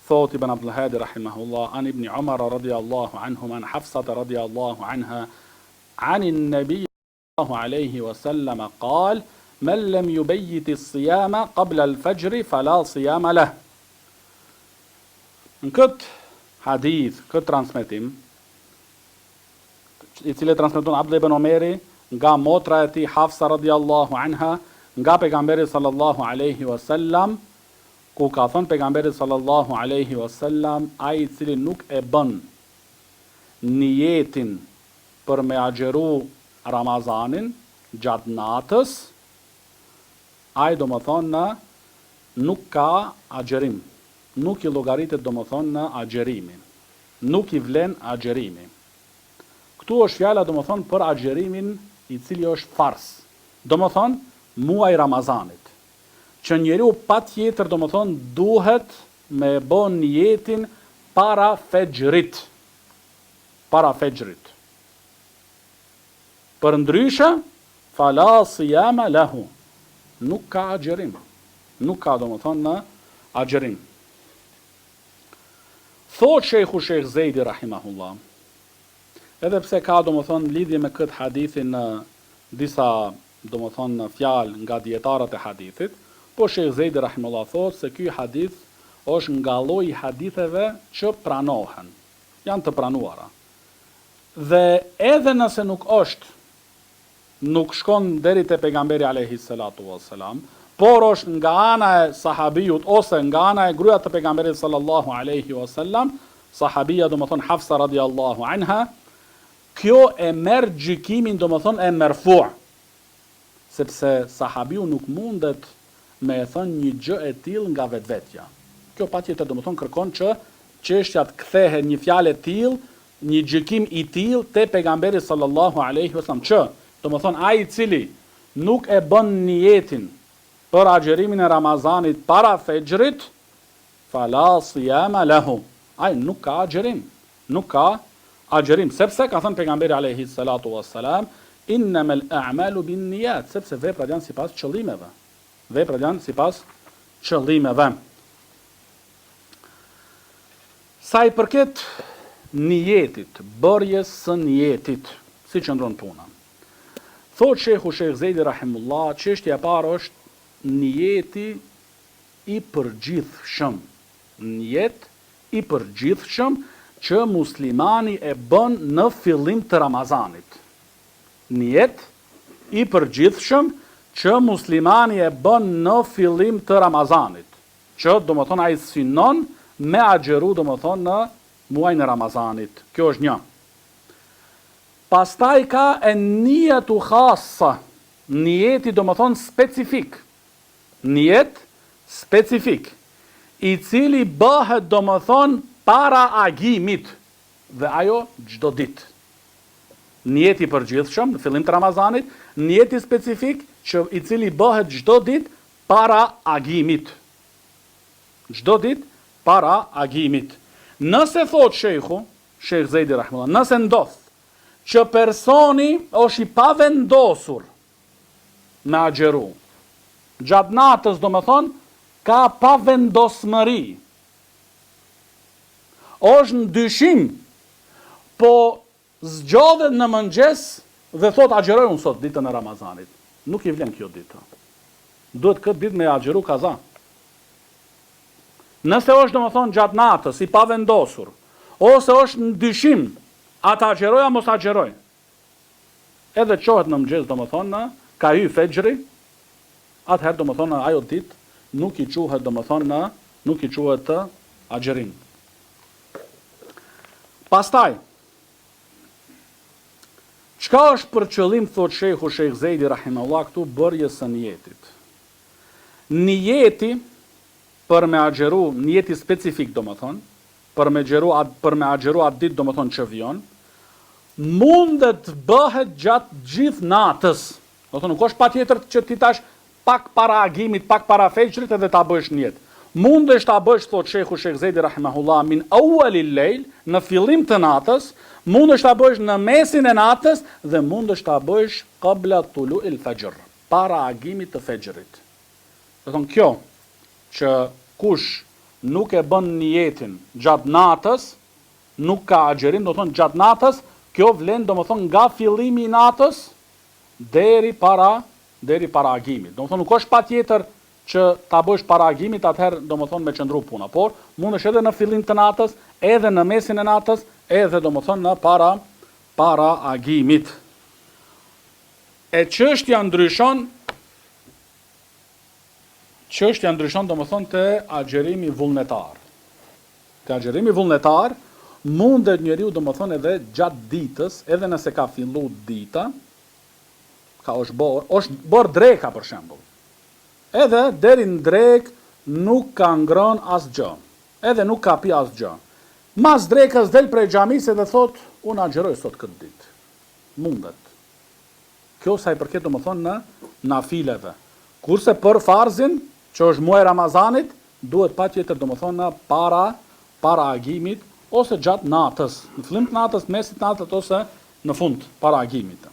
thot Ibn Abdul Hadi rahimahullah, an Ibn Umar radiallahu anhum, an Hafsata radiallahu anha, an النبي صلى الله عليه وسلم قال من لم يبيت الصيام قبل الفجر فلا صيام له. Në këtë hadith, këtë transmetim, i cili transmeton Abdullah ibn Omeri nga motra e tij Hafsa radiallahu anha, nga pejgamberi sallallahu alaihi wasallam, ku ka thënë pejgamberi sallallahu alaihi wasallam, ai i cili nuk e bën niyetin për me agjeru Ramazanin gjatë natës, ai do më thonë nuk ka agjerim, nuk i llogaritet do më thonë në agjerimin, nuk i vlen agjerimi. Këtu është fjala do më thonë për agjerimin i cili është fars, do më thonë muaj Ramazanit, që njeriu patjetër do më thonë duhet me bën niyetin para fexhrit. Për ndryshe, fala siyama lahu, nuk ka agjerim, nuk ka do më thonë në agjerim. Thot Shejhu Shejh Zejdi rahimahullah, edhe pse ka do më thonë lidhje me këtë hadithin në disa do më thonë fjalë nga dietarët e hadithit, po Shejh Zejdi rahimahullah thot se ky hadith është nga lloji haditheve që pranohen, janë të pranuara. Dhe edhe nëse nuk shkon deri te pejgamberi alayhi salatu wassalam, por është nga ana e sahabijut ose nga ana e gruaja të pejgamberit sallallahu alaihi wasallam, sahabia do të thonë Hafsa radiallahu anha, kjo e merr gjykimin do të thonë e marfu', sepse sahabiu nuk mundet me e thënë një gjë e tillë nga vetvetja. Kjo patjetër do të thonë kërkon që çështja të kthehet një fjalë e tillë, një gjykim i tillë te pejgamberi sallallahu alaihi wasallam, që do të thonë ai i cili nuk e bën niyetin për agjerimin e Ramazanit para fexhrit, fala siyama lahu. Ai nuk ka agjerim, sepse ka thënë pejgamberi alayhi salatu wassalam, innamal a'malu binniyat, sepse veprat janë sipas qëllimeve. Sa i përket niyetit, bërjes së niyetit, si qëndron puna. Thot Shejhu Shejh Zejdi rahimullah, çështja e parë është niyeti i përgjithshëm. Niyet i përgjithshëm që muslimani e bën në fillim të Ramazanit. Niyet i përgjithshëm që muslimani e bën në fillim të Ramazanit, që do më thonë ai synon me agjeru do më thonë në muajin e Ramazanit. Kjo është një. Pastaj ka e niyetu khassa, niyeti do më thonë specifik. Niyet specifik, i cili bëhet do më thonë para agimit, dhe ajo çdo ditë. Niyeti i përgjithshëm në fillim të Ramazanit, niyeti specifik i cili bëhet çdo ditë para agimit. Çdo ditë para agimit. Nëse thot Shejhu Shejh Zejdi rahimahullah, nëse ndodh që personi është i pavendosur me agjeru, gjatë natës do më thonë, ka pavendosmëri, është në dyshim, po zgjodhet në mëngjes dhe thot agjeroj unë sot ditën e Ramazanit. Nuk i vlen kjo ditë. Duhet këtë ditë me agjeru kaza. Nëse është do më thonë gjatë natës, i pavendosur, ose është në dyshim, ata agjeroj a mos agjeroj. Edhe qohet në mëngjes do më thonë, ka hy fexhri, atëherë do më thonë ajo ditë nuk i quhet do më thonë nuk i quhet të agjerim. Pastaj, çka është për qëllim, thot Shejhu Shejh Zejdi rahimahullah, këtu bërjes së niyetit. Niyeti për me agjeru, niyeti specifik do më thonë, për me agjeru atë ditë do më thonë që vjon, mundet bëhet gjatë gjithë natës. Do thonë nuk është patjetër që ti tash pak para agimit, pak para fexhrit edhe ta bësh niyet. Mundesh ta bësh, thot Shejhu Shejh Zejdi rahimahullah, min awwalil lejl, në fillim të natës, mundesh ta bësh në mesin e natës dhe mundesh ta bësh qabla tulu'il fajr, para agimit të fexhrit. Do thonë kjo që kush nuk e bën niyetin gjatë natës, nuk ka agjerim, do thonë gjatë natës, kjo vlen do më thonë nga fillimi i natës deri para agimit. Do më thonë nuk është patjetër që ta bësh para agimit, atëherë do më thonë me qëndru puna, por mund është edhe në fillim të natës, edhe në mesin e natës, edhe do më thonë në para agimit. E çështja ndryshon do më thonë të agjerimi vullnetar. Të agjerimi vullnetar, mundet njeriu do më thonë edhe gjatë ditës, edhe nëse ka fillu dita, është bërë dreka për shembull. Edhe deri në drek nuk ka ngrën asgjë, edhe nuk ka pi asgjë. Mas drekës del prej xhamisë dhe thot, unë agjeroj sot këtë ditë. Mundet. Kjo sa i përket do më thonë në nafileve. Kurse për farzin, që është muaj Ramazanit, duhet patjetër do më thonë në para agimit, ose gjatë natës, në fillim të natës, mesit natës, ose në fund para agimit.